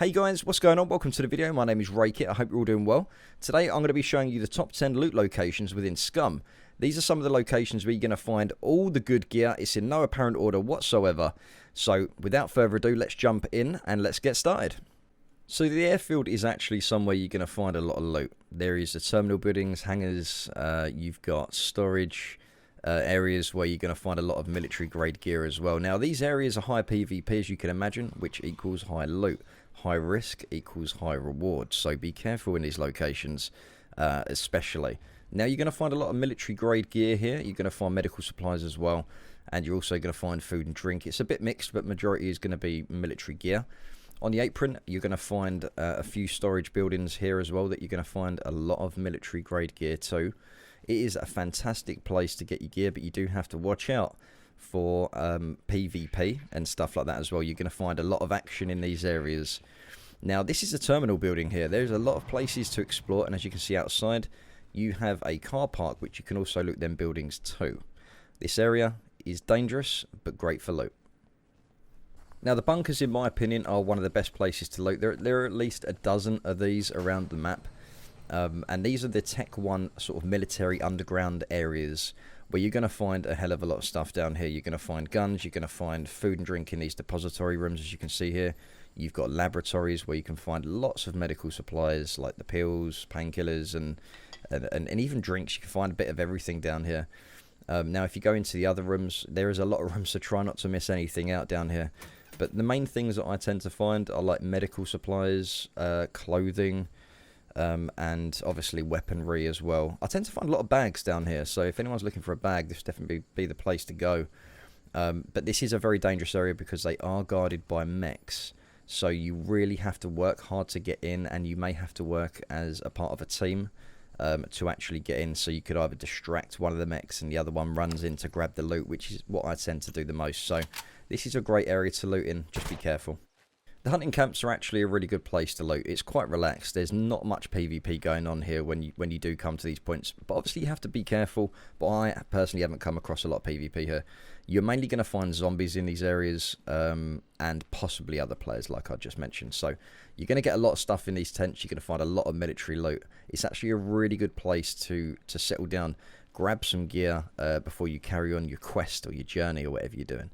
Hey guys, what's going on? Welcome to the video. My name is Raykit. I hope you're all doing well. Today I'm going to be showing you the top 10 loot locations within Scum. These are some of the locations where you're going to find all the good gear. It's in no apparent order whatsoever. So without further ado, let's jump in and let's get started. So the airfield is actually somewhere you're going to find a lot of loot. There is the terminal buildings, hangars, you've got storage areas where you're going to find a lot of military grade gear as well. Now these areas are high PvP as you can imagine, which equals high loot. High risk equals high reward, so be careful in these locations especially. Now you're going to find a lot of military grade gear here. You're going to find medical supplies as well, and you're also going to find food and drink. It's a bit mixed, but majority is going to be military gear. On the apron you're going to find a few storage buildings here as well that you're going to find a lot of military grade gear too. It is a fantastic place to get your gear, but you do have to watch out for PvP and stuff like that as well. You're going to find a lot of action in these areas. Now this is a terminal building here. There's a lot of places to explore, and as you can see outside you have a car park which you can also loot them buildings too. This area is dangerous but great for loot. Now the bunkers in my opinion are one of the best places to loot. There are at least a dozen of these around the map. And these are the Tech 1 sort of military underground areas where you're going to find a hell of a lot of stuff down here. You're going to find guns, you're going to find food and drink in these depository rooms as you can see here. You've got laboratories where you can find lots of medical supplies like the pills, painkillers and even drinks. You can find a bit of everything down here. Now if you go into the other rooms, there is a lot of rooms, so try not to miss anything out down here. But the main things that I tend to find are like medical supplies, clothing, and obviously weaponry as well. I tend to find a lot of bags down here, so if anyone's looking for a bag, this definitely be the place to go. But this is a very dangerous area because they are guarded by mechs, so you really have to work hard to get in, and you may have to work as a part of a team to actually get in. So you could either distract one of the mechs and the other one runs in to grab the loot, which is what I tend to do the most. So this is a great area to loot in, just be careful. The hunting camps are actually a really good place to loot. It's quite relaxed. There's not much PvP going on here when you do come to these points. But obviously you have to be careful. But I personally haven't come across a lot of PvP here. You're mainly going to find zombies in these areas and possibly other players like I just mentioned. So you're going to get a lot of stuff in these tents. You're going to find a lot of military loot. It's actually a really good place to settle down. Grab some gear before you carry on your quest or your journey or whatever you're doing.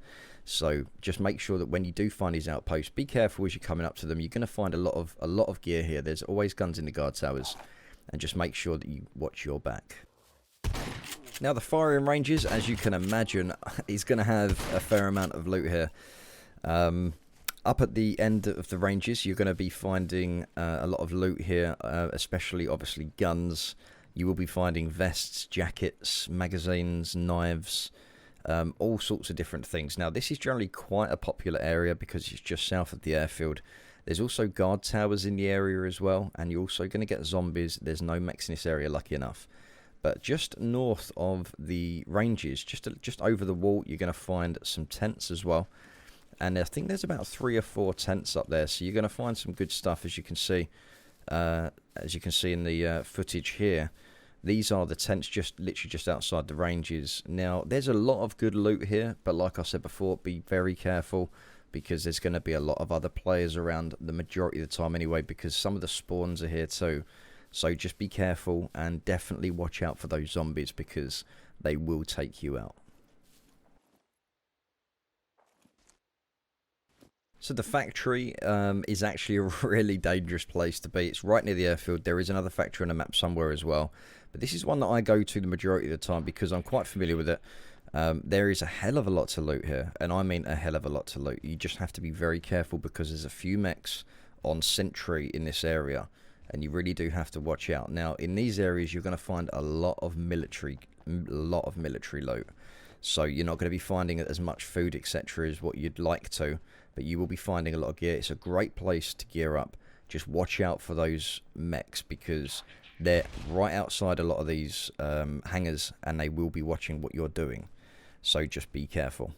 So just make sure that when you do find these outposts, be careful as you're coming up to them. You're going to find a lot of gear here. There's always guns in the guard towers, and just make sure that you watch your back. Now the firing ranges, as you can imagine, is going to have a fair amount of loot here. Up at the end of the ranges, you're going to be finding a lot of loot here, especially obviously guns. You will be finding vests, jackets, magazines, knives. All sorts of different things. Now this is generally quite a popular area because it's just south of the airfield. There's also guard towers in the area as well, and you're also going to get zombies. There's no mechs in this area, lucky enough. But just north of the ranges, just over the wall, you're going to find some tents as well. And I think there's about 3 or 4 tents up there, so you're going to find some good stuff as you can see. In the footage here. These are the tents literally just outside the ranges. Now, there's a lot of good loot here, but like I said before, be very careful because there's going to be a lot of other players around the majority of the time anyway, because some of the spawns are here too. So just be careful and definitely watch out for those zombies because they will take you out. So the factory is actually a really dangerous place to be. It's right near the airfield. There is another factory on the map somewhere as well. But this is one that I go to the majority of the time because I'm quite familiar with it. There is a hell of a lot to loot here. And I mean a hell of a lot to loot. You just have to be very careful because there's a few mechs on sentry in this area. And you really do have to watch out. Now, in these areas, you're going to find a lot of military loot. So you're not going to be finding as much food, etc. as what you'd like to. But you will be finding a lot of gear. It's a great place to gear up. Just watch out for those mechs because they're right outside a lot of these hangars and they will be watching what you're doing. So just be careful.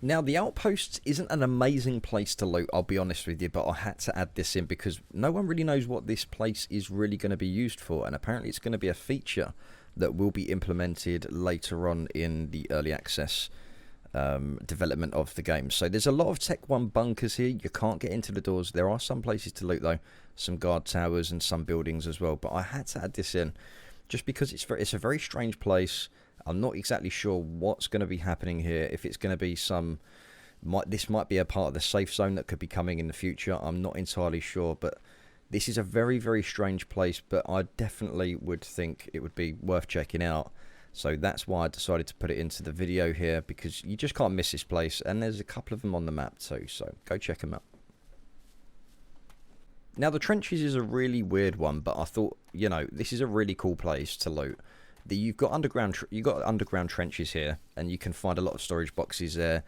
Now the outposts isn't an amazing place to loot, I'll be honest with you, but I had to add this in because no one really knows what this place is really going to be used for, and apparently it's going to be a feature that will be implemented later on in the early access development of the game. So there's a lot of Tech 1 bunkers here. You can't get into the doors. There are some places to loot though, some guard towers and some buildings as well, but I had to add this in just because it's a very strange place. I'm not exactly sure what's going to be happening here. If it's going to be this might be a part of the safe zone that could be coming in the future. I'm not entirely sure, but this is a very, very strange place, but I definitely would think it would be worth checking out. So that's why I decided to put it into the video here, because you just can't miss this place, and there's a couple of them on the map too, so go check them out. Now the trenches is a really weird one, but I thought, you know, this is a really cool place to loot. You've got underground trenches here, and you can find a lot of storage boxes there,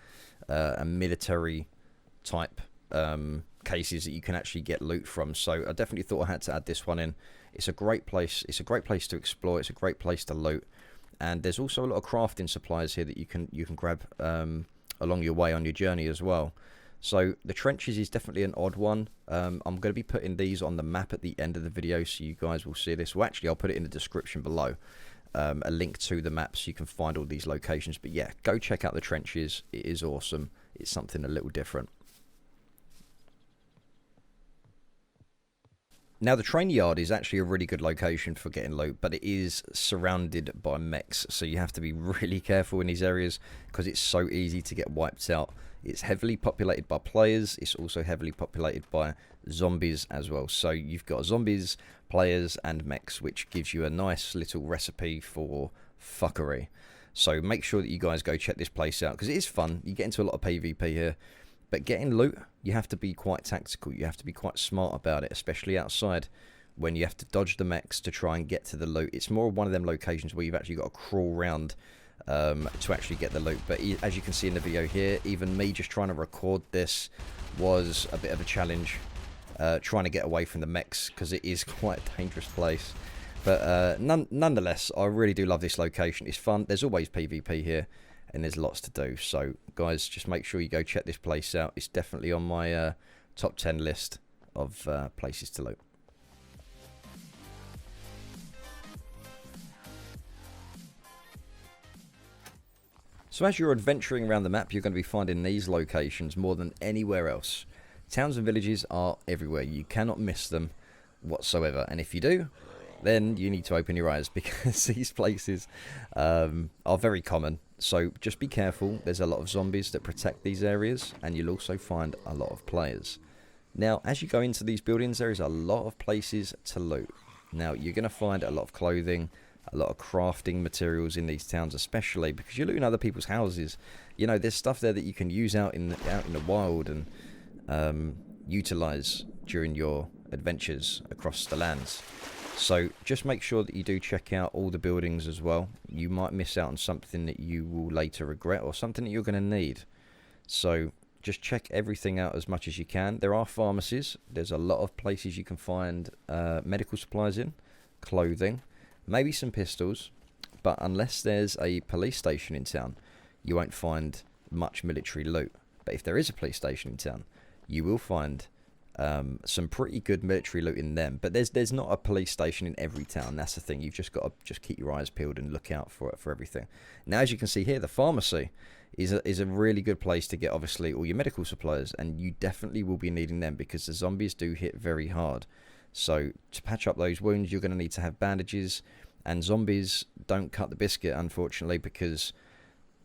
and military type cases that you can actually get loot from. So I definitely thought I had to add this one in. It's a great place. It's a great place to explore. It's a great place to loot, and there's also a lot of crafting supplies here that you can grab along your way on your journey as well. So the trenches is definitely an odd one. I'm going to be putting these on the map at the end of the video, so you guys will see this. Well, actually, I'll put it in the description below. A link to the map so you can find all these locations. But yeah, go check out the trenches. It is awesome. It's something a little different. Now the train yard is actually a really good location for getting loot, but it is surrounded by mechs, so you have to be really careful in these areas because it's so easy to get wiped out. It's heavily populated by players. It's also heavily populated by zombies as well. So you've got zombies, players, and mechs, which gives you a nice little recipe for fuckery. So make sure that you guys go check this place out because it is fun. You get into a lot of PvP here. But getting loot, you have to be quite tactical. You have to be quite smart about it, especially outside when you have to dodge the mechs to try and get to the loot. It's more one of them locations where you've actually got to crawl around to actually get the loot. But as you can see in the video here, even me just trying to record this was a bit of a challenge, trying to get away from the mechs because it is quite a dangerous place. But nonetheless, I really do love this location. It's fun. There's always PvP here, and there's lots to do. So guys, just make sure you go check this place out. It's definitely on my top 10 list of places to loot. So as you're adventuring around the map, you're going to be finding these locations more than anywhere else. Towns and villages are everywhere. You cannot miss them whatsoever. And if you do, then you need to open your eyes because these places are very common. So just be careful. There's a lot of zombies that protect these areas, and you'll also find a lot of players. Now, as you go into these buildings, there is a lot of places to loot. Now, you're going to find a lot of clothing, a lot of crafting materials in these towns, especially because you're looting other people's houses. You know, there's stuff there that you can use out in the wild and utilize during your adventures across the lands. So just make sure that you do check out all the buildings as well. You might miss out on something that you will later regret or something that you're going to need. So just check everything out as much as you can. There are pharmacies. There's a lot of places you can find medical supplies in, clothing, maybe some pistols. But unless there's a police station in town, you won't find much military loot. But if there is a police station in town, you will find some pretty good military loot in them. But there's not a police station in every town. That's the thing. You've just got to keep your eyes peeled and look out for everything. Now, as you can see here, the pharmacy is a really good place to get, obviously, all your medical supplies. And you definitely will be needing them because the zombies do hit very hard. So to patch up those wounds, you're going to need to have bandages. And zombies don't cut the biscuit, unfortunately, because,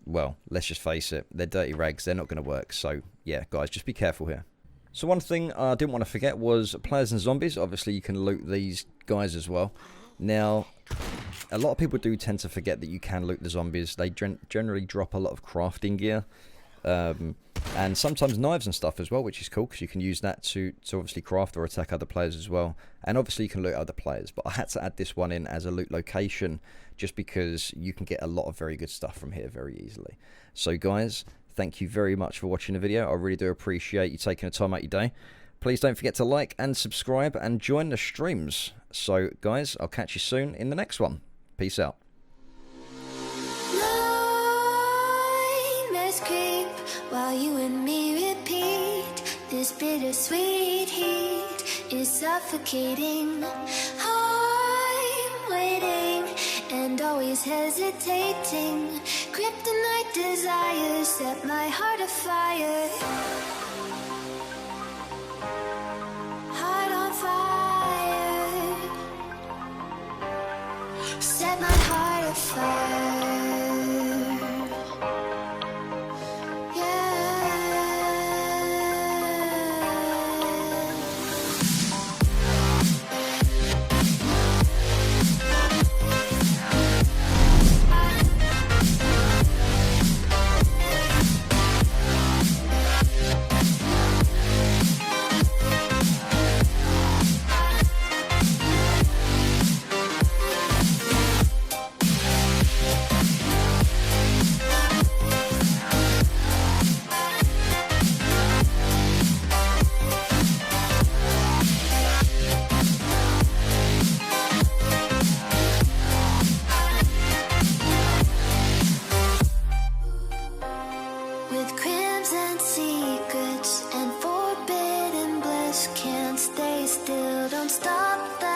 well, let's just face it, they're dirty rags. They're not going to work. So, yeah, guys, just be careful here. So one thing I didn't want to forget was players and zombies. Obviously, you can loot these guys as well. Now, a lot of people do tend to forget that you can loot the zombies. They generally drop a lot of crafting gear. And sometimes knives and stuff as well, which is cool because you can use that to obviously craft or attack other players as well. And obviously you can loot other players, but I had to add this one in as a loot location just because you can get a lot of very good stuff from here very easily. So guys, thank you very much for watching the video. I really do appreciate you taking the time out your day. Please don't forget to like and subscribe and join the streams. So guys, I'll catch you soon in the next one. Peace out. While you and me repeat, this bittersweet heat is suffocating. I'm waiting and always hesitating. Kryptonite desires set my heart afire. Heart on fire. Set my heart afire. With crimson secrets and forbidden bliss, can't stay still, don't stop the